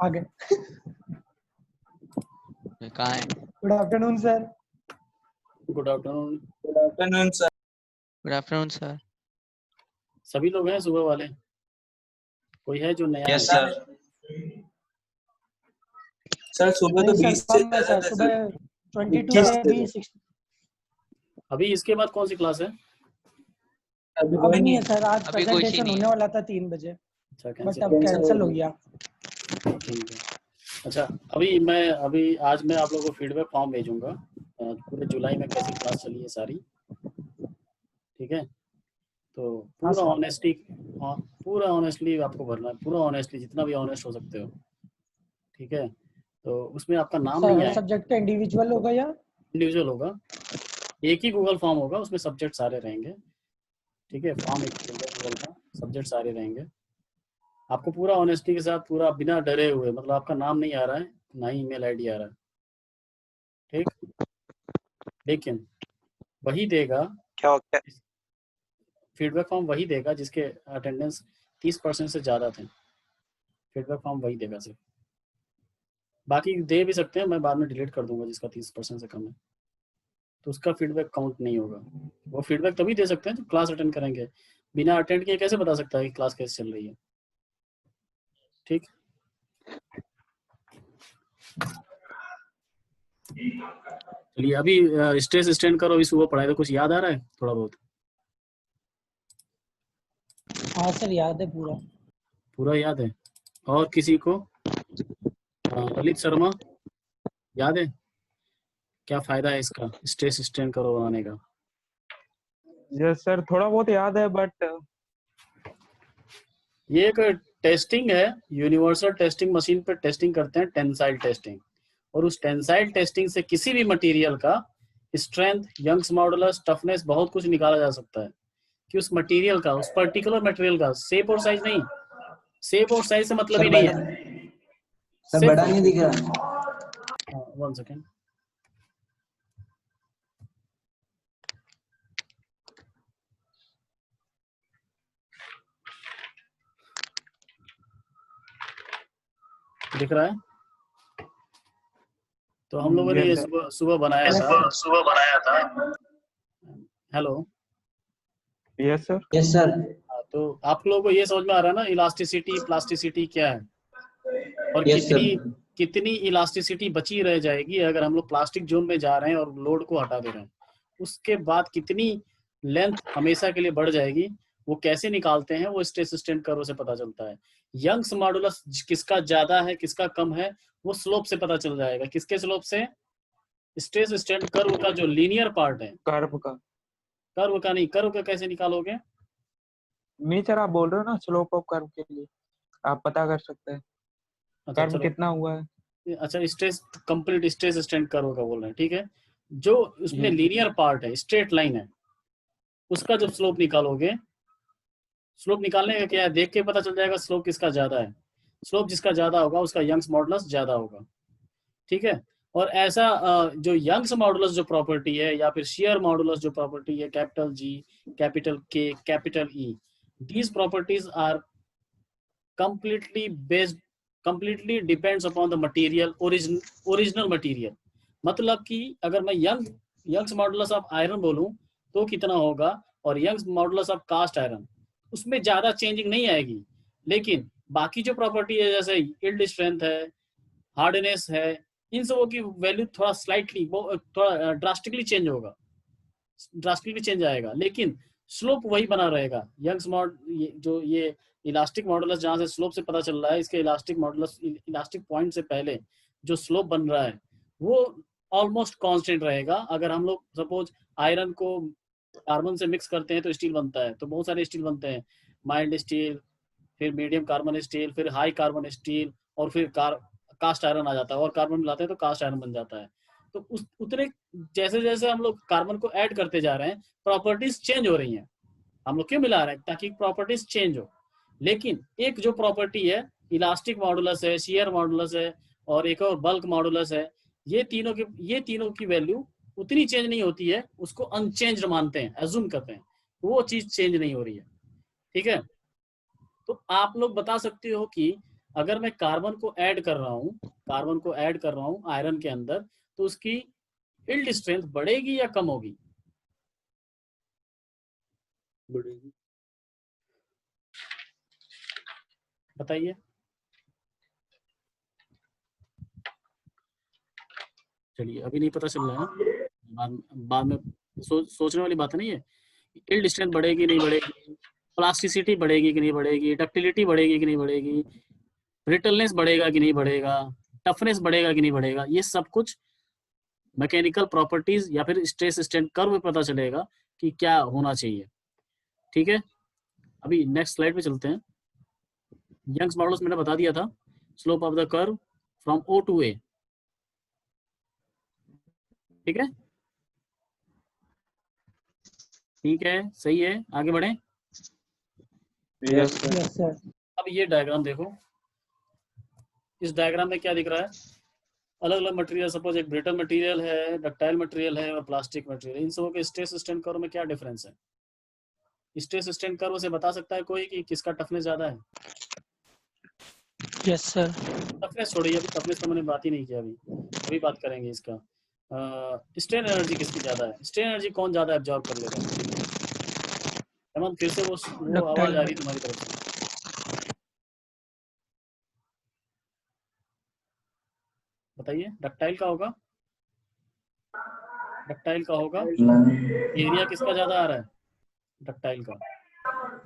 आगे। कहाँ है? Good afternoon sir. Good afternoon. Good afternoon sir. Good afternoon sir. सभी लोग हैं सुबह वाले? कोई है जो नया है? Yes sir. सर सुबह तो 20 से ज्यादा थे सुबह सर। 22 से अभी 60। अभी इसके बाद कौन सी क्लास है? अभी नहीं है सर, आज अभी कोई सी प्रेजेंटेशन नहीं होने है। वाला था 3 बजे, अच्छा बट अब कैंसिल हो गया। ठीक है। अच्छा अभी आज मैं आप लोगों को फीडबैक फॉर्म भेजूंगा पूरे जुलाई में कैसी क्लास चली है सारी। ठीक है, तो पूरा ऑनेस्टली आपको भरना है, पूरा ऑनेस्टली जितना भी ऑनेस्ट हो सकते हो। ठीक है, तो उसमें आपका नाम नहीं आएगा। सब्जेक्ट का इंडिविजुअल होगा या इंडिविजुअल होगा, एक ही गूगल फॉर्म होगा, उसमें सब्जेक्ट सारे रहेंगे। ठीक है, फॉर्म एक गूगल का, सब्जेक्ट सारे रहेंगे। आपको पूरा ऑनेस्टी के साथ, पूरा बिना डरे हुए, मतलब आपका नाम नहीं आ रहा है, ना ही ईमेल आईडी आ रहा है। ठीक, लेकिन वही देगा, क्या हो गया? फीडबैक फॉर्म वही देगा जिसके अटेंडेंस 30% से ज़्यादा थे। फीडबैक फॉर्म वही देगा सिर्फ, बाकी दे भी सकते हैं, मैं बाद में डिलीट कर दूंगा जिसका 30% से कम है, तो उसका फीडबैक काउंट नहीं होगा। वो फीडबैक तभी दे सकते हैं जब क्लास अटेंड करेंगे। बिना अटेंड किए कैसे बता सकता है कि क्लास कैसे चल रही है? ठीक, चलिए अभी स्ट्रेस स्टैंड करो। अभी सुबह पढ़ाई तो कुछ याद आ रहा है थोड़ा बहुत? हाँ सर, याद है पूरा। पूरा याद है? और किसी को? ललित शर्मा, याद है? क्या फायदा है इसका स्ट्रेस स्टैंड करो बनाने का? यस सर, थोड़ा बहुत याद है, बट ये एक टेस्टिंग है, यूनिवर्सल टेस्टिंग मशीन पे टेस्टिंग करते हैं, टेंसाइल टेस्टिंग। और उस टेंसाइल टेस्टिंग से किसी भी मटेरियल का स्ट्रेंथ, यंग्स मॉडुलस, टफनेस, बहुत कुछ निकाला जा सकता है कि उस मटेरियल का, उस पर्टिकुलर मटेरियल का शेप और साइज नहीं, शेप और साइज से मतलब ही नहीं है। सब बड़ा नहीं दिख रहा। 1 सेकेंड, दिख रहा है? तो हम लोगों ने ये सुबह बनाया था। Hello, yes sir. Yes sir. तो आप लोगों को ये समझ में आ रहा है ना इलास्टिसिटी, प्लास्टिसिटी क्या है, और Yes, कितनी इलास्टिसिटी बची रह जाएगी अगर हम लोग प्लास्टिक जोन में जा रहे हैं और लोड को हटा दे रहे हैं। उसके बाद कितनी लेंथ हमेशा के लिए बढ़ जाएगी, वो कैसे निकालते हैं, वो स्ट्रेस स्टैंड कर्व से पता चलता है। यंग्स मॉडुलस किसका ज्यादा है, किसका कम है, वो स्लोप से पता चल जाएगा। किसके स्लोप से? स्ट्रेस स्टैंड कर्व का जो लीनियर पार्ट है। कर्व का नहीं, कर्व का कैसे निकालोगे? नहीं सर, आप बोल रहे हो ना स्लोप ऑफ कर्व के लिए आप पता कर सकते हैं। अच्छा, कर्व कितना हुआ है। अच्छा, stress, complete stress stand curve का बोल रहे हैं, ठीक है। जो उसमें लीनियर पार्ट है, स्ट्रेट लाइन है, उसका जब स्लोप निकालोगे, स्लोप निकालने का क्या है, देख के पता चल जाएगा स्लोप किसका ज्यादा है। स्लोप जिसका ज्यादा होगा उसका यंग्स मॉडुलस ज्यादा होगा। ठीक है, और ऐसा जो यंग्स मॉडुलस जो प्रॉपर्टी है, या फिर शियर मॉडुलस जो प्रॉपर्टी है, capital G, capital K, capital E, these properties are completely depends upon the material, original material। मतलब कि अगर मैं यंग्स मॉडुलस ऑफ आयरन बोलूं तो कितना होगा, और Young's modulus of cast iron, उसमें ज्यादा चेंजिंग नहीं आएगी। लेकिन बाकी जो प्रॉपर्टी है, जैसे यील्ड स्ट्रेंथ है, हार्डनेस है, इन सबों की वैल्यू थोड़ा स्लाइटली, थोड़ा ड्रास्टिकली चेंज होगा, ड्रास्टिकली चेंज आएगा, लेकिन स्लोप वही बना रहेगा। यंग्स जो ये इलास्टिक मॉडुलस जहां से स्लोप से पता चल रहा है, इसके इलास्टिक मॉडुलस, इलास्टिक पॉइंट से पहले जो स्लोप बन रहा है वो ऑलमोस्ट कांस्टेंट रहेगा। अगर हम लोग सपोज आयरन को कार्बन से मिक्स करते हैं तो स्टील बनता है, तो बहुत सारे स्टील बनते हैं, माइल्ड स्टील, फिर मीडियम कार्बन स्टील, फिर हाई कार्बन स्टील, और फिर कास्ट आयरन आ जाता है, और कार्बन मिलाते हैं तो कास्ट आयरन बन जाता है। तो उतने जैसे जैसे हम लोग कार्बन को ऐड करते जा रहे हैं, प्रॉपर्टीज चेंज हो रही हैं। हम लोग क्यों मिला रहे हैं? ताकि प्रॉपर्टीज चेंज हो। लेकिन एक जो प्रॉपर्टी है, इलास्टिक मॉडुलस है, शियर मॉडुलस है, और एक और बल्क मॉडुलस है, ये तीनों की वैल्यू उतनी चेंज नहीं होती है, उसको अनचेंज्ड मानते हैं, एज्यूम करते हैं, वो चीज चेंज नहीं हो रही है। ठीक है, तो आप लोग बता सकते हो कि अगर मैं कार्बन को ऐड कर रहा हूँ आयरन के अंदर, तो उसकी यील्ड स्ट्रेंथ बढ़ेगी या कम होगी? बढ़ेगी। बताइए। चलिए, अभी नहीं पता चल रहा है ना, बाद में सोचने वाली बात नहीं है। यील्ड स्ट्रेंथ बढ़ेगी नहीं बढ़ेगी, प्लास्टिसिटी बढ़ेगी कि नहीं बढ़ेगी, डक्टिलिटी बढ़ेगी कि नहीं बढ़ेगी, ब्रिटलनेस बढ़ेगा कि नहीं बढ़ेगा, टफनेस बढ़ेगा कि नहीं बढ़ेगा, ये सब कुछ मैकेनिकल प्रॉपर्टीज या फिर स्ट्रेस स्ट्रेन कर्व में पता चलेगा कि क्या होना चाहिए। ठीक है, अभी नेक्स्ट स्लाइड पे चलते हैं। यंग्स मॉडल्स मैंने बता दिया था, slope of the curve from O to A। ठीक है, ठीक है, सही है, आगे बढ़ें। Yes sir. Yes sir. अब ये डायग्राम देखो, इस डायग्राम में क्या दिख रहा है? अलग अलग मटेरियल, सपोज एक ब्रिटल मटेरियल है, डक्टाइल मटेरियल है और प्लास्टिक मटेरियल, इन सबों के स्ट्रेस स्ट्रेन कर्व में क्या डिफरेंस है? स्ट्रेस स्ट्रेन कर्व से बता सकता है कोई कि किसका टफनेस ज्यादा है? Yes sir. टफनेस छोड़िए, अभी टफनेस का मैंने बात ही नहीं किया, अभी बात करेंगे इसका। स्ट्रेन एनर्जी किसकी ज्यादा है? स्ट्रेन एनर्जी कौन ज्यादा एब्जॉर्ब कर लेगा? हेमंत, फिर से वो आवाज आ रही है तुम्हारी तरफ से। बताइए, डक्टाइल का होगा, डक्टाइल का होगा। एरिया किसका ज्यादा आ रहा है? डक्टाइल का।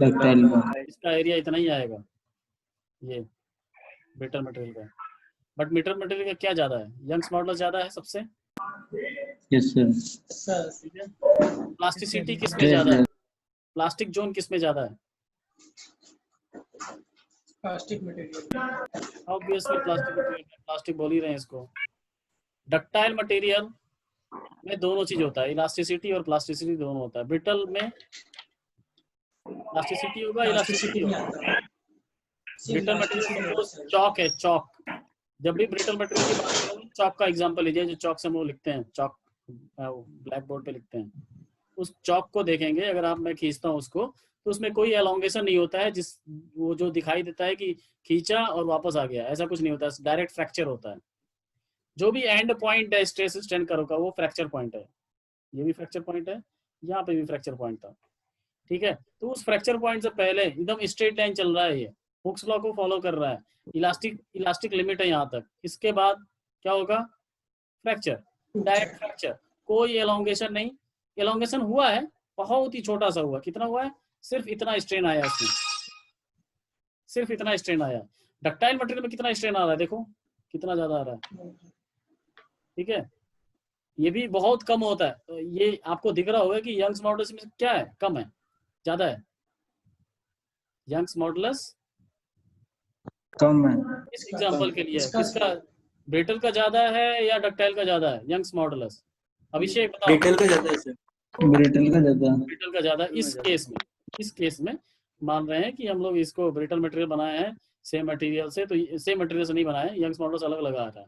डक्टाइल का। इसका एरिया इतना ही आएगा, ये ब्रिटल मटेरियल का। बट ब्रिटल मटेरियल का क्या ज्यादा है? यंग्स मॉडल ज्यादा है सबसे। Yes sir. ठीक है, प्लास्टिसिटी किसमें ज्यादा है? प्लास्टिक जोन किसमें ज्यादा है? Plastic material. Obviously plastic material, plastic बोल ही रहे हैं इसको। डक्टाइल मटेरियल में दोनों चीज होता है, इलास्टिसिटी और प्लास्टिसिटी दोनों होता है। ब्रिटल में प्लास्टिसिटी होगा, इलास्टिसिटी होगा। ब्रिटल मटेरियल सपोज चौक है, चौक। जब भी ब्रिटल मटेरियल की बात करें, चौक का एग्जांपल लीजिए, जो चौक से हम लोग लिखते हैं, चौक ब्लैक बोर्ड पे लिखते हैं, उस चौक को देखेंगे अगर आप, मैं खींचता हूँ उसको, तो उसमें कोई एलोंगेशन नहीं होता है, जिस वो जो दिखाई देता है कि खींचा और वापस आ गया, ऐसा कुछ नहीं होता है, डायरेक्ट फ्रैक्चर होता है। जो भी एंड पॉइंट है स्ट्रेस स्ट्रेन कर्व का, वो फ्रैक्चर पॉइंट है। ये भी फ्रैक्चर पॉइंट है, यहाँ पे भी फ्रैक्चर पॉइंट था। ठीक है, तो उस फ्रैक्चर पॉइंट से पहले एकदम स्ट्रेट लाइन चल रहा है, ये हुक्स लॉ को फॉलो कर रहा है, इलास्टिक लिमिट है यहाँ तक। इसके बाद क्या होगा? फ्रैक्चर, डायरेक्ट फ्रैक्चर, कोई एलोंगेशन नहीं। एलोंगेशन हुआ है, बहुत ही छोटा सा हुआ, कितना हुआ है? सिर्फ इतना स्ट्रेन आया इसमें, सिर्फ इतना स्ट्रेन आया। डक्टाइल मटेरियल में कितना स्ट्रेन आ रहा है, देखो कितना ज्यादा आ रहा है। ठीक है, ये भी बहुत कम होता है। तो ये आपको दिख रहा होगा कि यंग्स मॉडल्स में क्या है, कम है, ज्यादा है? यंग्स मॉडुलस कम है। इस एग्जांपल के लिए किसका, ब्रिटल का ज्यादा है या डक्टाइल का ज्यादा है? यंग्स मॉडुलस, अभिषेक बताओ। ब्रिटल का ज्यादा है सर। ब्रिटल का ज्यादा। ब्रिटल का ज्यादा। इस केस में मान रहे हैं कि हम लोग इसको ब्रिटल मटेरियल बनाए हैं सेम मटेरियल से, तो सेम मटेरियल से नहीं बनाए, यंग्स मॉडुलस अलग लगा रहा है,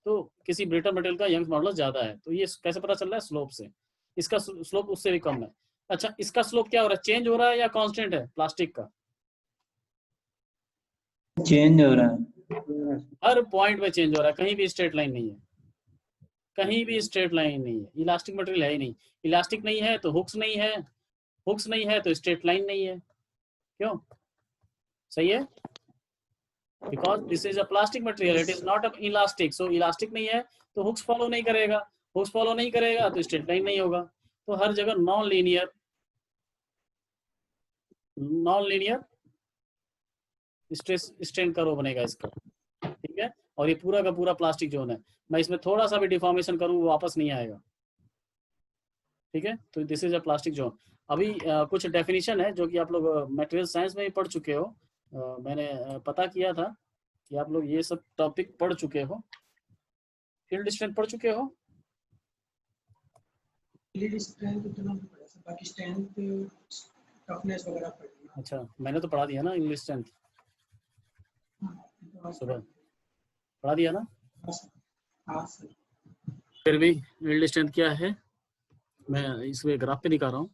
तो किसी ब्रिटल मटेरियल का यंग्स मॉडुलस ज्यादा है। तो ये कैसे पता चल रहा है? स्लोप से। इसका स्लोप उससे भी कम है। अच्छा, इसका स्लोप क्या हो रहा है? चेंज हो रहा है या कांस्टेंट है? प्लास्टिक का चेंज हो रहा है। हर पॉइंट में चेंज हो रहा है, कहीं भी स्ट्रेट लाइन नहीं है, कहीं भी स्ट्रेट लाइन नहीं है। इलास्टिक मटेरियल है ही नहीं, इलास्टिक नहीं है तो हुक्स नहीं है, हुक्स नहीं है तो स्ट्रेट लाइन नहीं है। क्यों? सही है, because this is a plastic material, it is not a elastic. So elastic नहीं है तो हुक्स फॉलो नहीं करेगा, हुक्स फॉलो नहीं करेगा तो स्ट्रेट लाइन नहीं होगा। तो हर जगह non linear stress strain curve बनेगा इसका। ठीक है, और ये पूरा का पूरा प्लास्टिक जोन है। मैं इसमें थोड़ा सा भी डिफॉर्मेशन करूँ वो वापस नहीं आएगा। ठीक है, तो this is a plastic zone. अभी कुछ डेफिनेशन है जो कि आप लोग मटेरियल साइंस में ही पढ़ चुके हो। मैंने पता किया था कि आप लोग ये सब टॉपिक पढ़ चुके हो। यील्ड स्ट्रेंथ पढ़ चुके हो? यील्ड स्ट्रेंथ उतना नहीं पढ़ा सर, बाकी स्ट्रेंथ टफनेस वगैरह पढ़ लिया। अच्छा, मैंने तो पढ़ा दिया ना यील्ड स्ट्रेंथ, सुबह पढ़ा दिया ना। हाँ सर। फिर भी यील्ड स्ट्रेंथ क्या है, मैं इसमें ग्राफ पे दिखा रहा हूँ।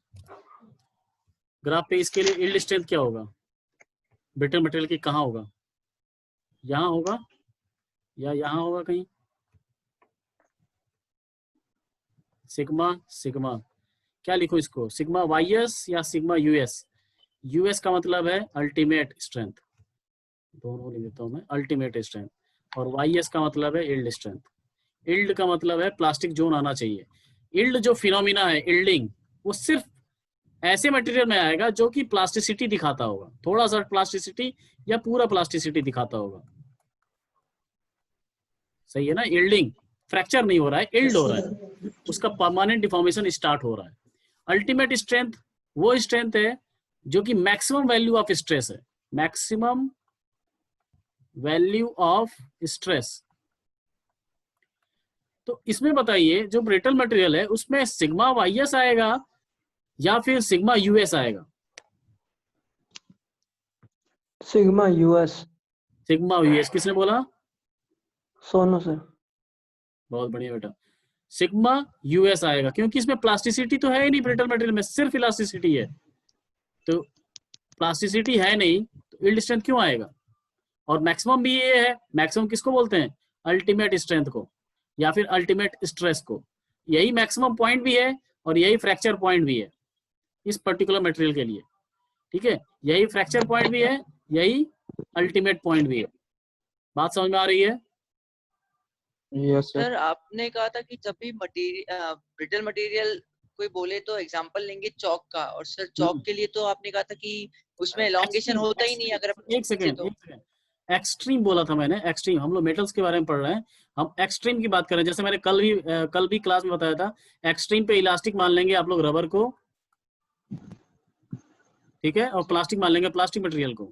ग्राफ पे इसके लिए यील्ड स्ट्रेंथ क्या होगा, ब्रिटल मटेरियल की कहाँ होगा? यहाँ होगा या यहाँ होगा कहीं, सिग्मा सिग्मा, क्या लिखो इसको, सिग्मा वाईएस या सिग्मा यूएस। यूएस का मतलब है अल्टीमेट स्ट्रेंथ, दोनों लिख देता हूँ मैं, अल्टीमेट स्ट्रेंथ, और वाईएस का मतलब है यील्ड स्ट्रेंथ। यील्ड का मतलब है प्लास्टिक जोन आना चाहिए। यील्ड जो फिनोमिना है यील्डिंग, वो सिर्फ ऐसे मटेरियल में आएगा जो कि प्लास्टिसिटी दिखाता होगा, थोड़ा सा प्लास्टिसिटी या पूरा प्लास्टिसिटी दिखाता होगा। सही है ना, यील्डिंग, फ्रैक्चर नहीं हो रहा है, यील्ड हो रहा है, उसका परमानेंट डिफॉर्मेशन स्टार्ट हो रहा है। अल्टीमेट स्ट्रेंथ वो स्ट्रेंथ है जो कि मैक्सिमम वैल्यू ऑफ स्ट्रेस है, मैक्सिमम वैल्यू ऑफ स्ट्रेस। तो इसमें बताइए जो ब्रिटल मटेरियल है उसमें सिग्मा वाईएस आएगा या फिर सिग्मा यूएस आएगा? Sigma US. सिग्मा यूएस, किसने बोला? सोनू सर। बहुत बढ़िया बेटा, सिग्मा यूएस आएगा, क्योंकि इसमें प्लास्टिसिटी तो है ही नहीं, ब्रिटल मटेरियल में सिर्फ इलास्टिसिटी है। तो प्लास्टिसिटी है नहीं तो यील्ड स्ट्रेंथ क्यों आएगा? और मैक्सिमम भी ये है, मैक्सिमम किसको बोलते हैं? अल्टीमेट स्ट्रेंथ को या फिर अल्टीमेट स्ट्रेस को। यही मैक्सिमम पॉइंट भी है और यही फ्रैक्चर पॉइंट भी है इस पर्टिकुलर मटेरियल के लिए, ठीक है? यही फ्रैक्चर पॉइंट भी है, यही अल्टीमेट पॉइंट भी है। बात समझ में आ रही है? Yes sir. सर आपने कहा था कि जब भी मटेरियल ब्रिटल मटेरियल कोई बोले तो एग्जांपल लेंगे चौक का, और सर चौक के लिए तो आपने कहा था कि उसमें एलोंगेशन होता ही नहीं अगर अपन एक सेकेंड तो। एक्सट्रीम बोला था मैंने, एक्सट्रीम। हम लोग मेटल्स के बारे में पढ़ रहे हैं, हम एक्सट्रीम की बात करें। जैसे मैंने कल भी क्लास में बताया था, एक्सट्रीम पे इलास्टिक मान लेंगे आप लोग रबर को, ठीक है, और प्लास्टिक मान लेंगे प्लास्टिक मटेरियल को।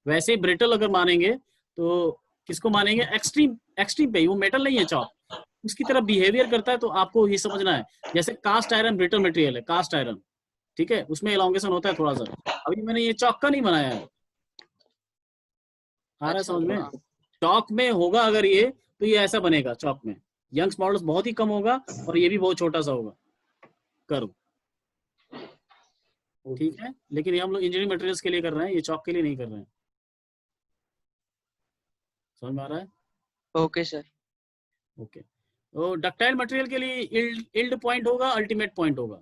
वैसे ही ब्रिटल अगर मानेंगे तो किसको मानेंगे? एक्सट्रीम, एक्सट्रीम पे ही, वो मेटल नहीं है चौक, उसकी तरह बिहेवियर करता है। तो आपको ये समझना है, जैसे कास्ट आयरन ब्रिटल मटेरियल है, कास्ट आयरन, ठीक है, उसमें एलोंगेशन होता है थोड़ा सा। अभी मैंने ये चौक का नहीं बनाया है, आ रहा है समझ में? चौक में होगा अगर ये, तो ये ऐसा बनेगा चौक में। यंग्स मॉडल्स बहुत ही कम होगा और ये भी बहुत छोटा सा होगा कर्व, ठीक है? लेकिन ये हम लोग इंजीनियरिंग मटेरियल्स के लिए कर रहे हैं, ये चौक के लिए नहीं कर रहे हैं। समझ में आ रहा है? Okay sir. ओके। तो डक्टाइल मटेरियल के लिए यील्ड पॉइंट होगा, अल्टीमेट पॉइंट होगा?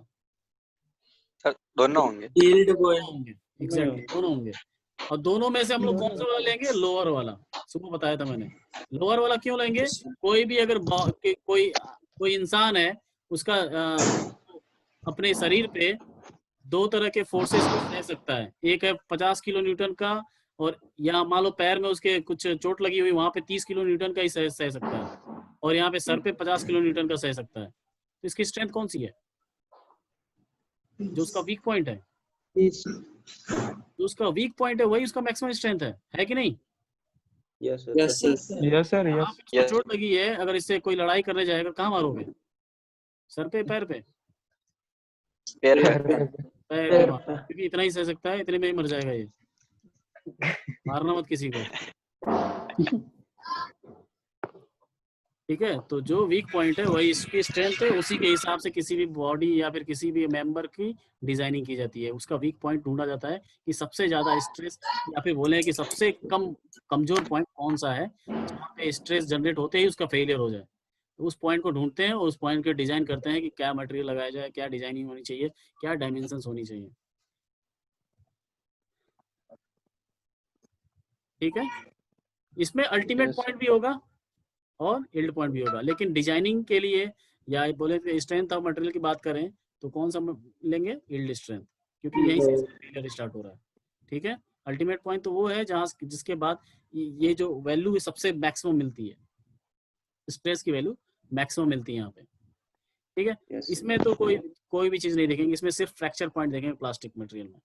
सर दोनों होंगे। यील्ड दोनों पॉइंट होंगे, एग्जैक्टली दोनों होंगे। और दोनों में से हम लोग कौन सा वाला लेंगे? लोअर वाला। सुबह बताया था मैंने, लोअर वाला क्यों लेंगे? कोई भी अगर कोई इंसान है, उसका अपने शरीर पे दो तरह के फोर्सेस को सह सकता है। एक है 50 किलो न्यूटन का, और यहाँ मान लो पैर में उसके कुछ चोट लगी हुई, वहां पे 30 किलो न्यूटन का ही सह सकता है, और यहाँ पे सर पे 50 किलो न्यूटन का सह सकता है। तो इसकी स्ट्रेंथ कौन सी है? जो उसका वीक पॉइंट है, जो उसका वीक पॉइंट है वही उसका मैक्सिमम स्ट्रेंथ है कि नहीं? यस यस सर यहाँ यस। पे चोट लगी है, अगर इससे कोई लड़ाई करने जाएगा, कहाँ मारोगे? सर पे, पैर पे? पैर पैर पे। पे। पैर पे मारो, क्योंकि इतना ही सह सकता है, इतने में ही मर जाएगा ये। मारना मत किसी को, ठीक है? तो जो वीक पॉइंट है वही इसकी स्ट्रेंथ है, उसी के हिसाब से किसी भी बॉडी या फिर किसी भी मेंबर की डिजाइनिंग की जाती है। उसका वीक पॉइंट ढूंढा जाता है कि सबसे ज्यादा स्ट्रेस, या फिर बोले कि सबसे कमजोर पॉइंट कौन सा है, जहाँ पे स्ट्रेस जनरेट होते ही उसका फेलियर हो जाए। तो उस पॉइंट को ढूंढते हैं और उस पॉइंट के डिजाइन करते हैं कि क्या मटेरियल लगाया जाए, क्या डिजाइनिंग होनी चाहिए, क्या डायमेंशन होनी चाहिए, ठीक है? इसमें अल्टीमेट पॉइंट भी होगा और यील्ड पॉइंट भी होगा, लेकिन डिजाइनिंग के लिए या बोले स्ट्रेंथ ऑफ मटेरियल की बात करें तो कौन सा लेंगे? यील्ड स्ट्रेंथ, क्योंकि यहीं से फेलियर स्टार्ट हो रहा है, ठीक है? अल्टीमेट पॉइंट तो वो है जहां जिसके बाद ये जो वैल्यू सबसे मैक्सिमम मिलती है, स्ट्रेस की वैल्यू मैक्सिमम मिलती है यहाँ पे, ठीक है? इसमें तो कोई भी चीज नहीं देखेंगे, इसमें सिर्फ फ्रैक्चर पॉइंट देखेंगे प्लास्टिक मटेरियल में।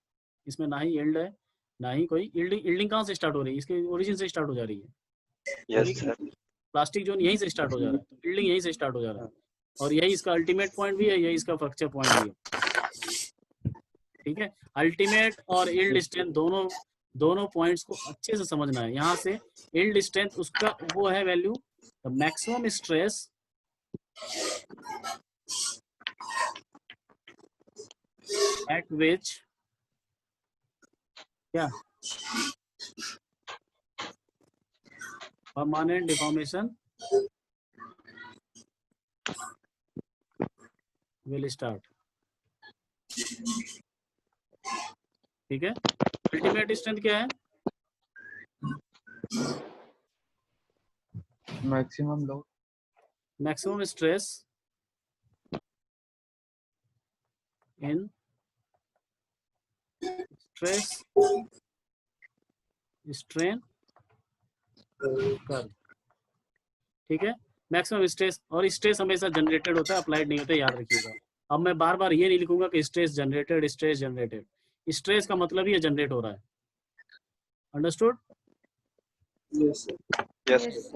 इसमें ना ही यील्ड है, ना ही कोई यील्डिंग कहाँ से स्टार्ट हो रही है? इसके ओरिजिन से स्टार्ट हो जा रही है। Yes sir. प्लास्टिक जोन यहीं से स्टार्ट हो जा रहा है, तो बिल्डिंग यहीं से स्टार्ट हो जा रहा है, और यही इसका अल्टीमेट पॉइंट भी है, यही इसका फ्रैक्चर पॉइंट भी है, ठीक है? अल्टीमेट और यील्ड स्ट्रेंथ दोनों पॉइंट्स को अच्छे से समझना है। यहाँ से यील्ड स्ट्रेंथ उसका वो है value, the maximum stress eight विच क्या परमानेंट डिफॉर्मेशन विल स्टार्ट। ठीक है, अल्टीमेट स्ट्रेंथ क्या है? Maximum load, maximum stress in stress strain curve. ठीक है, मैक्सिमम स्ट्रेस, और स्ट्रेस हमेशा जनरेटेड होता है, अप्लाइड नहीं होता, याद रखिएगा। अब मैं बार बार ये नहीं लिखूंगा कि stress generated, stress generated. Stress का मतलब ही जनरेट हो रहा है। Understood? Yes sir. Yes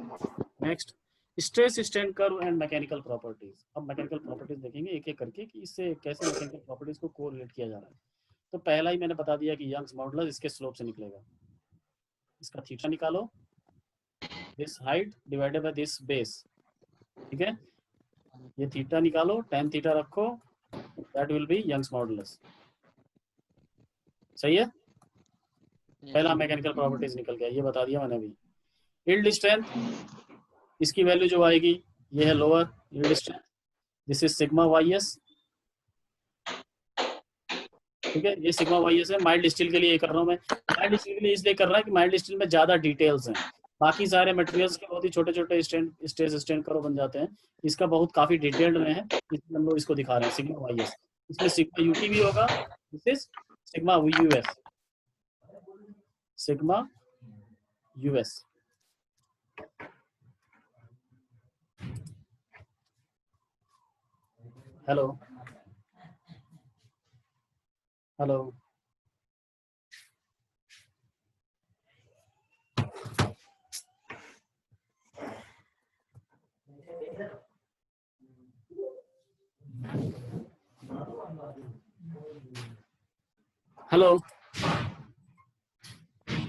next, stress strain curve and mechanical properties. अब मैकेनिकल प्रॉपर्टीज देखेंगे एक एक करके कि इससे कैसे मैकेनिकल प्रॉपर्टीज को कोरिलेट किया जा रहा है। तो पहला ही मैंने बता दिया कि यंग्स मॉडुलस इसके स्लोप से निकलेगा। इसका थीटा निकालो, this height divided by this base. ठीक है, ये थीटा निकालो, tan थीटा रखो, that will be Young's modulus. सही है, पहला मैकेनिकल प्रॉपर्टीज निकल गया, ये बता दिया मैंने अभी। यील्ड स्ट्रेंथ, इसकी वैल्यू जो आएगी ये है lower yield strength, this is sigma ys। ठीक है, ये सिग्मा ys है। माइल्ड स्टील के लिए ये कर रहा हूँ मैं। माइल्ड स्टील के लिए इसलिए कर रहा है कि माइल्ड स्टील में ज्यादा डिटेल्स हैं, बाकी सारे मटेरियल्स के बहुत ही छोटे छोटे स्ट्रेस स्ट्रेन कर्व बन जाते हैं। इसका बहुत काफी डिटेल्ड में है, इसलिए हम लोग इसको दिखा रहे हैं सिग्मा ys। इसमें सिग्मा यूटी भी होगा, this is sigma US, sigma US. Hello hello, hello.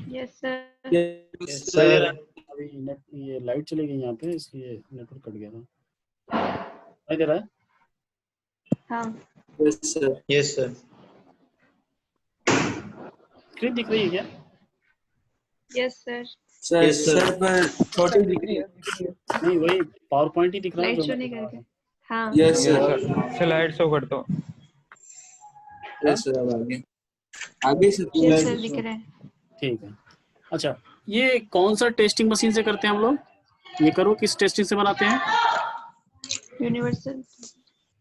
Yes sir. Yes sir. अभी नेट, ये लाइट चली गई यहाँ पे, इसलिए नेटवर्क कट गया था। दिखाई दे रहा है? हाँ yes sir. Yes sir. Screen दिख रही है क्या? Yes sir. सर सर पर छोटी दिख रही है। नहीं, वही पावर पॉइंट ही दिख रहा है लाइट जो शो मैं नहीं दिखा रहा करके। था। हाँ यस सर। स्लाइड शो कर दो। यस सर, अब आगे आगे से यस सर दिख रहा है। ठीक है, अच्छा ये कौन सा टेस्टिंग मशीन से करते हैं हम लोग? ये करो, किस टेस्टिंग से बनाते हैं? यूनिवर्सल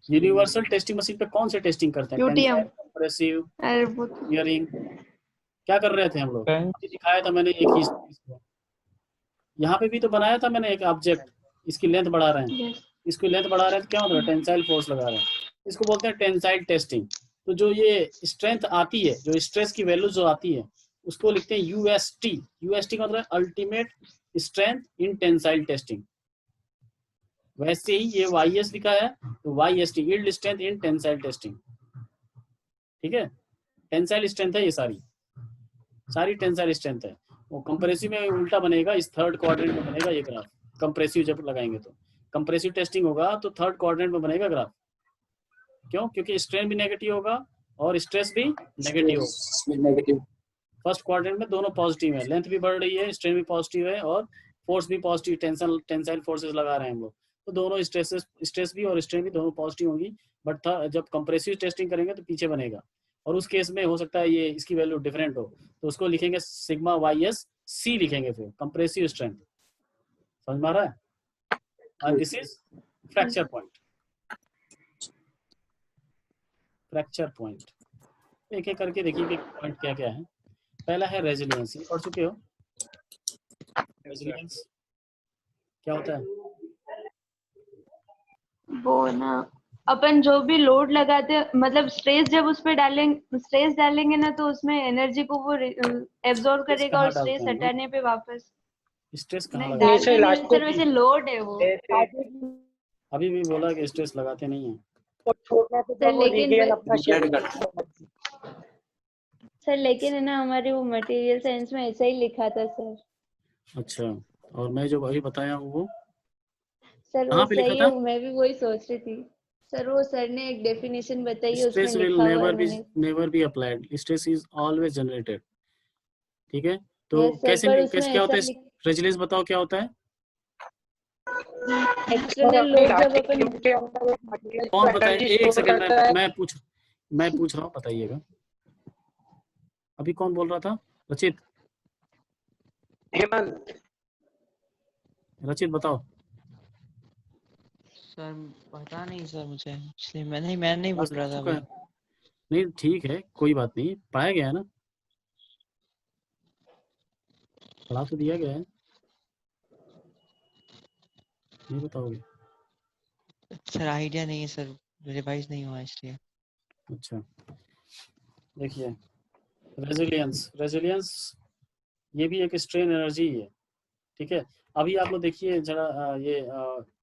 यूनिवर्सल टेस्टिंग मशीन पे कौन से टेस्टिंग करते हैं? UTM। कंप्रेसिव, अरे वो हियरिंग, क्या कर रहे थे हम लोग? टेंस। अभी दिखाया था मैंने एक ही इसको। यहाँ पे भी तो बनाया था मैंने एक ऑब्जेक्ट, इसकी लेंथ बढ़ा रहे हैं, यस इसकी लेंथ बढ़ा रहे हैं तो क्या मतलब टेंसाइल फोर्स लगा रहे हैं, इसको बोलते हैं टेंसाइल टेस्टिंग। तो जो ये स्ट्रेंथ आती है, जो स्ट्रेस की वैल्यू जो आती है, उसको लिखते हैं यूएसटी। यूएसटी का मतलब ultimate strength in tensile testing. वैसे ही ये वाईएस लिखा है तो YST, yield strength in tensile testing. ठीक है, टेंसाइल स्ट्रेंथ है, ये सारी टेंसाइल स्ट्रेंथ है। वो कंप्रेसिव में उल्टा बनेगा, इस थर्ड क्वाड्रेंट में बनेगा ये ग्राफ। कंप्रेसिव जब लगाएंगे तो कंप्रेसिव टेस्टिंग होगा तो थर्ड क्वाड्रेंट में बनेगा ग्राफ। क्यों? क्योंकि स्ट्रेन भी नेगेटिव होगा और स्ट्रेस भी नेगेटिव होगा। फर्स्ट क्वाड्रेंट में दोनों पॉजिटिव है, लेंथ भी बढ़ रही है, स्ट्रेन भी पॉजिटिव है और फोर्स भी पॉजिटिव, टेंसाइल फोर्सेस लगा रहे हैं हम लोग, तो दोनों स्ट्रेस भी और स्ट्रेन भी दोनों पॉजिटिव होंगी। बट जब कंप्रेसिव टेस्टिंग करेंगे तो पीछे बनेगा, और उस केस में हो सकता है ये इसकी वैल्यू डिफरेंट हो, तो उसको लिखेंगे सिग्मा वाईएस सी लिखेंगे, फिर कंप्रेसिव स्ट्रेंथ। समझ में आ रहा है? And this is fracture point. Fracture point एक एक करके देखिए कि पॉइंट क्या क्या है। पहला है रेजिलियंस, ये पढ़ चुके हो? रेजिलियंस क्या होता है? वो ना अपन जो भी लोड लगाते हैं, मतलब स्ट्रेस जब उस पे डालेंगे ना तो उसमें एनर्जी को वो एब्जॉर्ब करेगा और कहाँ डालते स्ट्रेस हैं? हटाने पे वापस स्ट्रेस कहाँ नहीं लगाते हैं? डालते नहीं सर, वैसे लोड है वो। अभी भी बोला कि स्ट्रेस लगाते नहीं है लेकिन है ना हमारे वो मटेरियल साइंस में ऐसा ही लिखा था सर। अच्छा, और मैं जो अभी बताया वो सर कहाँ वो पे लिखा सही था? है, मैं भी वही सोच रही थी सर। वो सर ने एक डेफिनेशन बताई है, उसमें स्ट्रेस विल लिखा हुआ है मैंने। Never be applied, stress is always generated. ठीक है, तो यस सर, कैसे पर उसमें कैसे क्या होता ऐसा है? रेजिलियंस बताओ क्या होता है? एक्सटर्नल लोड जब अपन कौन बताए? एक सेकंड मैं पूछ रहा हूँ, बताइएगा। अभी कौन बोल रहा था? रचित। हेमंत। रचित बताओ। सर पता नहीं सर मुझे, इसलिए मैं नहीं बोल रहा था चुका है। अभी। नहीं ठीक है, कोई बात नहीं, पढ़ाया गया है ना, पढ़ा तो दिया गया है, नहीं बताओगे? सर आइडिया नहीं है सर, रिवाइज नहीं हुआ इसलिए। अच्छा देखिए, रेजिलियंस ये भी एक स्ट्रेन एनर्जी है, ठीक है। अभी आप लोग देखिए जरा,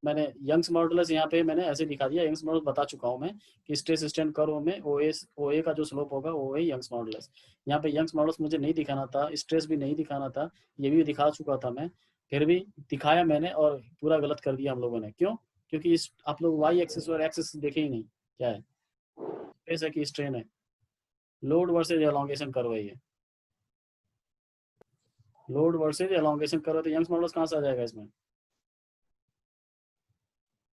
मैंने यंग्स मॉडुलस यहाँ पे मैंने ऐसे दिखा दिया, यंग्स मॉडुलस बता चुका हूँ मैं कि स्ट्रेस स्ट्रेन कर्व में ओए का जो स्लोप होगा वो है यंग्स मॉडुलस। यहाँ पे यंग्स मॉडुलस मुझे नहीं दिखाना था, स्ट्रेस भी नहीं दिखाना था, ये भी दिखा चुका था मैं, फिर भी दिखाया मैंने और पूरा गलत कर दिया हम लोगों ने। क्यों? क्योंकि आप लोग वाई एक्सिस और एक्सिस देखे ही नहीं, क्या है स्ट्रेस है कि स्ट्रेन है, लोड वर्सेज एलोंगेशन कर्व है ये, लोड वर्सेज एलोंगेशन कर्व, तो यंग्स मॉडुलस कहाँ से आ जाएगा इसमें?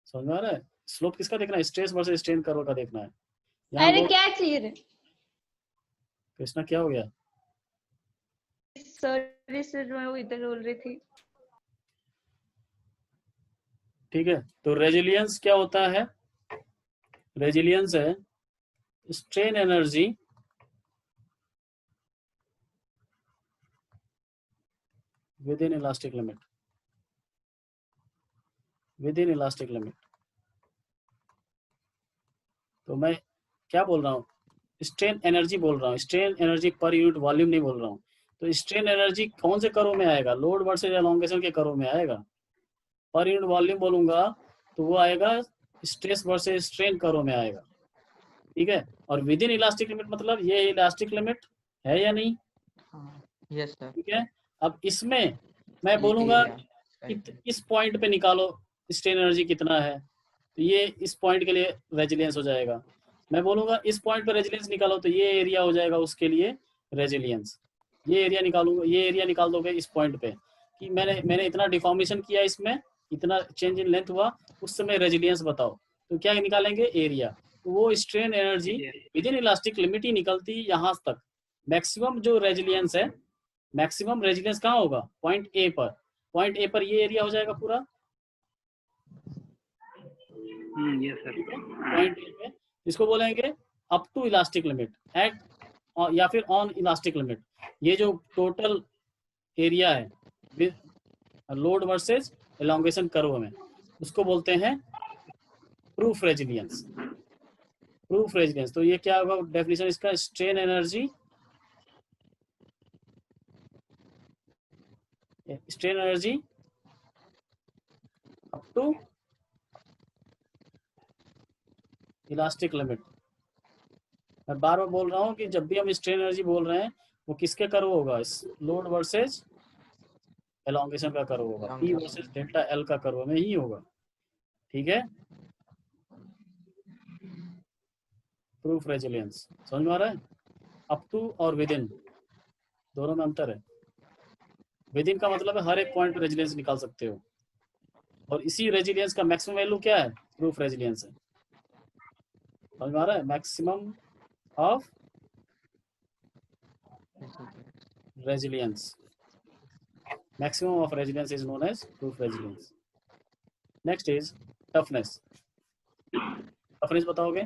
समझ में आ रहा है? स्लोप किसका देखना है? स्ट्रेस वर्सेज स्ट्रेन कर्व का देखना है। अरे क्या चाहिए? कृष्णा क्या हो गया? सॉरी सर, मैं वो इधर बोल रही थी। ठीक है, तो रेजिलियंस क्या होता है? रेजिलियंस है strain energy within elastic limit, with in elastic limit. तो मैं क्या बोल रहा हूँ? स्ट्रेन एनर्जी बोल रहा हूँ, strain energy per unit volume नहीं बोल रहा हूँ। तो स्ट्रेन एनर्जी कौन से कर्व में आएगा? लोड वर्सेज एलोंगेशन के कर्व में आएगा। पर यूनिट वॉल्यूम बोलूंगा तो वो आएगा स्ट्रेस वर्सेज स्ट्रेन कर्व में आएगा, ठीक है। और विद इन इलास्टिक लिमिट मतलब ये इलास्टिक लिमिट है या नहीं? Yes sir. ठीक है, अब इसमें मैं बोलूंगा इस पॉइंट पे निकालो स्ट्रेन एनर्जी कितना है, तो ये इस पॉइंट के लिए रेजिलियंस हो जाएगा। मैं बोलूंगा इस पॉइंट पे रेजिलियंस निकालो तो ये एरिया हो जाएगा उसके लिए रेजिलियंस। ये एरिया निकालूंगा, ये एरिया निकाल दोगे इस पॉइंट पे कि मैंने इतना डिफॉर्मेशन किया, इसमें इतना चेंज इन लेंथ हुआ, उस समय रेजिलियंस बताओ, तो क्या निकालेंगे? एरिया। तो वो strain energy within elastic limit ही निकलती यहाँ तक। मैक्सिमम जो रेजिलियंस है, मैक्सिमम रेजिलियंस कहाँ होगा? पॉइंट ए पर। पॉइंट ए पर ये एरिया हो जाएगा पूरा, यस सर। पॉइंट ए पे इसको बोलेंगे up to elastic limit, at या फिर ऑन इलास्टिक लिमिट। ये जो टोटल एरिया है लोड वर्सेस एलोंगेशन कर्व में, उसको बोलते हैं प्रूफ रेजिलियंस। प्रूफ रेजिलियंस, तो ये क्या होगा डेफिनेशन इसका? Strain energy, strain energy up to elastic limit. मैं बार बार बोल रहा हूँ कि जब भी हम स्ट्रेन एनर्जी बोल रहे हैं वो किसके कर्व होगा? इस लोड वर्सेज एलोंगेशन का कर्व होगा, P वर्सेज डेल्टा L का कर्व में ही होगा, ठीक है। प्रूफ रेजिलियंस समझ में आ रहा है? अप टू और विद इन दोनों में अंतर है। विद इन का मतलब है हर एक पॉइंट पे रेजिलियंस निकाल सकते हो, और इसी रेजिलियंस का मैक्सिमम वैल्यू क्या है? प्रूफ रेजिलियंस है। समझ में आ रहा है? Maximum of resilience, maximum of resilience is known as proof resilience. Next is toughness. toughness बताओगे?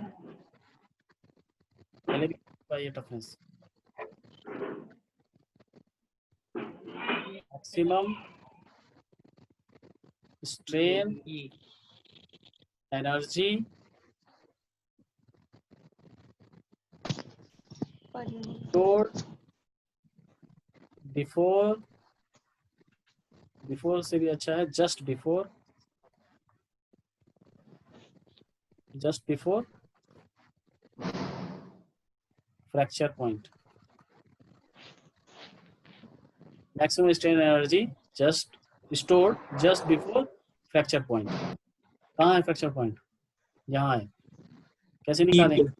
पहले भी बताइए toughness. maximum strain energy stored before से भी अच्छा है, just before fracture point. Maximum strain energy just stored just before fracture point. कहाँ है फ्रैक्चर पॉइंट? यहाँ है। कैसे निकालेंगे?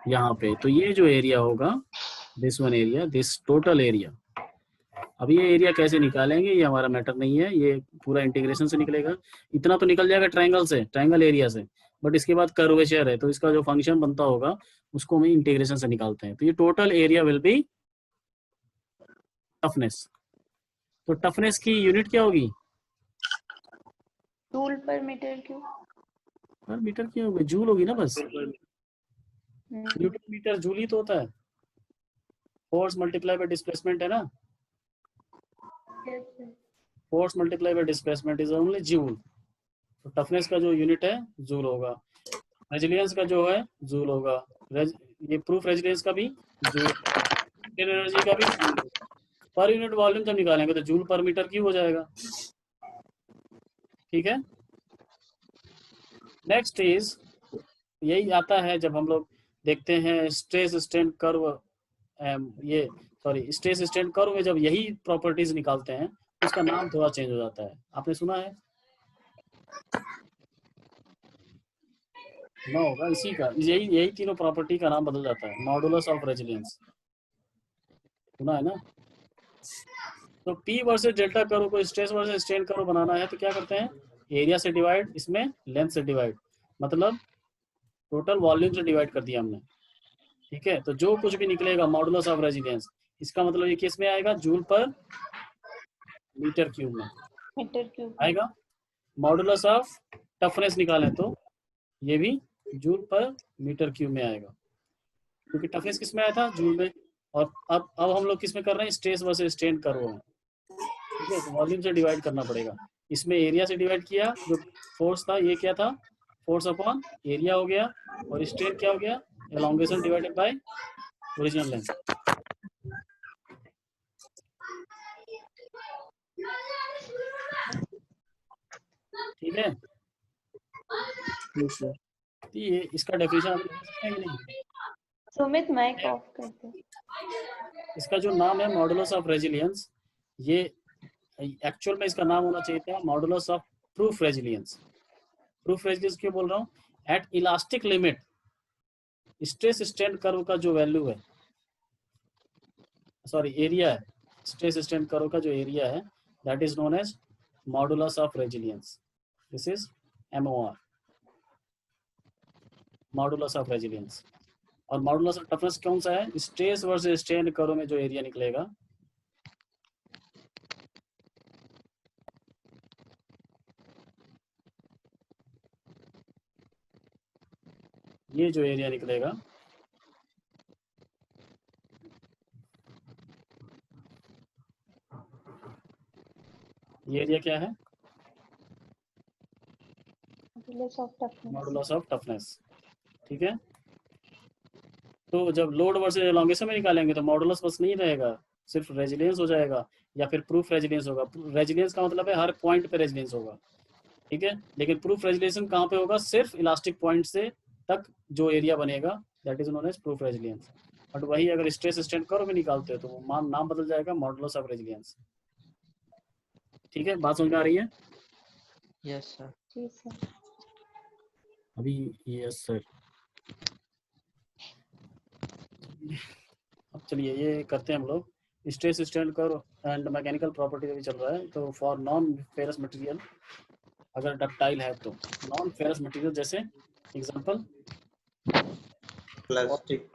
यहाँ पे। तो ये जो एरिया होगा, this one area, this total area. अब ये एरिया कैसे निकालेंगे ये हमारा मैटर नहीं है, ये पूरा इंटीग्रेशन से निकलेगा। इतना तो निकल जाएगा ट्रायंगल से, ट्रायंगल एरिया से, बट इसके बाद कर्वेचर है तो इसका जो फंक्शन बनता होगा उसको हम इंटीग्रेशन से निकालते हैं। तो ये total area will be toughness. तो टफनेस की यूनिट क्या होगी? जूल पर मीटर क्यूब। पर मीटर क्यों होगी? जूल होगी ना बस। न्यूटन मीटर जूल ही तो होता है। फोर्स मल्टीप्लाई बाय डिस्प्लेसमेंट है ना, force multiply by displacement is only joule. तो टफनेस का जो यूनिट है जूल होगा, रेजिलियंस का जो है जूल होगा, ये प्रूफ रेजिलियंस का भी जूल, एनर्जी का भी जूल। पर यूनिट वॉल्यूम जब निकालेंगे तो जूल पर मीटर क्यूब हो जाएगा। ठीक है। नेक्स्ट इज, यही आता है जब हम लोग देखते हैं स्ट्रेस स्ट्रेन कर्व, ये सॉरी स्ट्रेस स्ट्रेन कर्व में जब यही प्रॉपर्टीज निकालते हैं उसका नाम थोड़ा चेंज हो जाता है। आपने सुना है ना? होगा इसी का, यही तीनों प्रॉपर्टी का नाम बदल जाता है। मॉडुलस ऑफ रेजिलियंस सुना है ना? तो P वर्सेस डेल्टा कर्व को स्ट्रेस वर्सेस स्ट्रेन कर्व बनाना है तो क्या करते हैं, एरिया से डिवाइड, इसमें लेंथ से डिवाइड, मतलब टोटल वॉल्यूम से डिवाइड कर दिया हमने। ठीक है। तो जो कुछ भी निकलेगा मॉडुलस ऑफ रेजिलियंस, इसका मतलब ये किस में आएगा? जूल पर मीटर क्यूब में मीटर क्यूब आएगा। मॉडुलस ऑफ टफनेस निकालें तो ये भी जूल पर मीटर क्यूब में आएगा, क्योंकि टफनेस किस में आया था? जूल में। और अब हम लोग किस में कर रहे हैं? स्ट्रेस वर्सेस स्ट्रेन कर्व में। ठीक है। तो वॉल्यूम से डिवाइड करना पड़ेगा। इसमें एरिया से डिवाइड किया, जो फोर्स था ये क्या था? फोर्स अपॉन एरिया हो गया, और स्ट्रेन क्या हो गया? Elongation divided by original length. ठीक है। ये इसका डेफिनेशन आप समझ सकते हैं कि नहीं? सुमित माइक ऑफ कर दो। इसका जो नाम है मॉडुलस ऑफ रेजिलियंस, ये एक्चुअल में इसका नाम होना चाहिए था modulus of proof resilience. Proof resilience क्यों बोल रहा हूँ? At elastic limit stress strain curve का जो वैल्यू है, सॉरी एरिया है, स्ट्रेस स्ट्रेन कर्व का जो एरिया है that is known as modulus of resilience. This is MOR, modulus of resilience. और मॉडुलस ऑफ टफनेस कौन सा है? स्ट्रेस वर्सेस स्ट्रेन कर्व में जो एरिया निकलेगा, ये जो एरिया निकलेगा ये एरिया क्या है? Modulus of toughness. ठीक है। तो जब लोड वर्सेस एलोंगेशन में निकालेंगे तो मॉडुलस बस नहीं रहेगा, सिर्फ रेजिलियंस हो जाएगा या फिर प्रूफ रेजिलियंस होगा। रेजिलियंस का मतलब है हर पॉइंट पे रेजिलियंस होगा। ठीक है। लेकिन प्रूफ रेजिलियंस कहाँ पे होगा? सिर्फ इलास्टिक पॉइंट से तक जो एरिया बनेगा that is known as proof resilience. But वही अगर स्ट्रेस स्ट्रेन कर्व में निकालते हो तो वो नाम बदल जाएगा मॉडुलस ऑफ रेजिलियंस। ठीक है। बात समझ में आ रही है? Yes sir. जी सर। अभी यस सर। अब चलिए ये करते हैं हम लोग। Stress strain curve and mechanical property भी चल रहा है। तो फॉर नॉन फेरस मटेरियल, अगर डक्टाइल है तो नॉन फेरस मटेरियल, जैसे example plastic,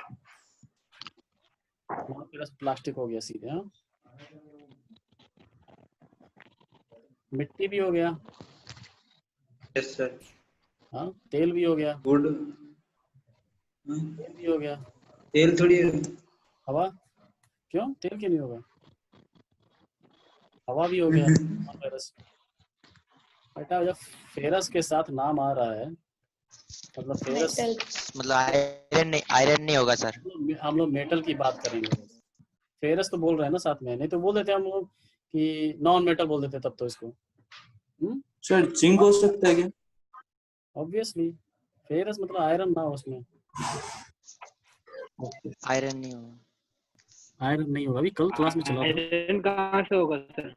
non ferrous plastic हो गया सीधे। हाँ, मिट्टी भी हो गया। यस सर, हाँ, तेल भी हो गया। गुड, तेल भी हो गया। तेल थोड़ी, हवा, क्यों तेल क्यों नहीं होगा? हवा भी हो गया नॉन फेरस। बेटा जब फेरस के साथ नाम आ रहा है मतलब फेरस, मतलब आयरन नहीं होगा सर। हम लोग मेटल की बात करेंगे। फेरस तो बोल रहे हैं ना साथ में, नहीं तो बोल देते हम लोग कि नॉन मेटल बोल देते तब तो इसको। सर जिंक हो सकता है क्या? ऑब्वियसली फेरस मतलब आयरन ना हो उसमें। आयरन नहीं होगा। आयरन नहीं होगा। अभी कल क्लास में चला था। आयरन कहाँ से होगा सर?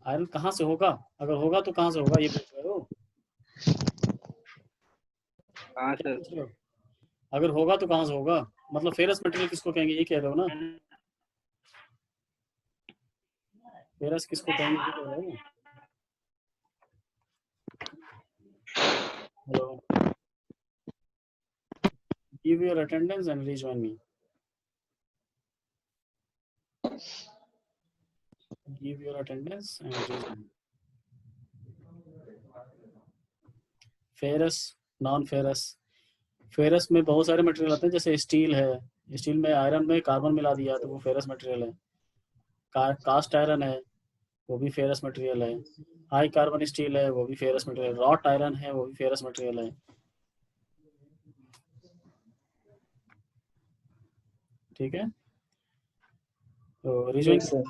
आयरन कहाँ से होगा? अगर होगा तो कहाँ से होगा ये पूछ रहे हो? हाँ सर। अगर होगा तो कहाँ से होगा? मतलब फेरस मटेरियल किसको कहेंगे, ये कह रहे हो ना? फेरस किसको कहेंगे, ये कह रहे हो? Hello, give your attendance and rejoin me. Give your attendance and rejoin me. Ferrous, non ferrous. Ferrous में बहुत सारे मटेरियल आते हैं, जैसे स्टील है, स्टील में आयरन में कार्बन मिला दिया तो वो फेरस मटेरियल है। कास्ट आयरन है, वो भी फेरस मटेरियल है। हाई कार्बन स्टील है, वो भी फेरस मटेरियल। रॉट आयरन है, वो भी फेरस मटेरियल है। ठीक है, तो रिजॉइन Yes, sir.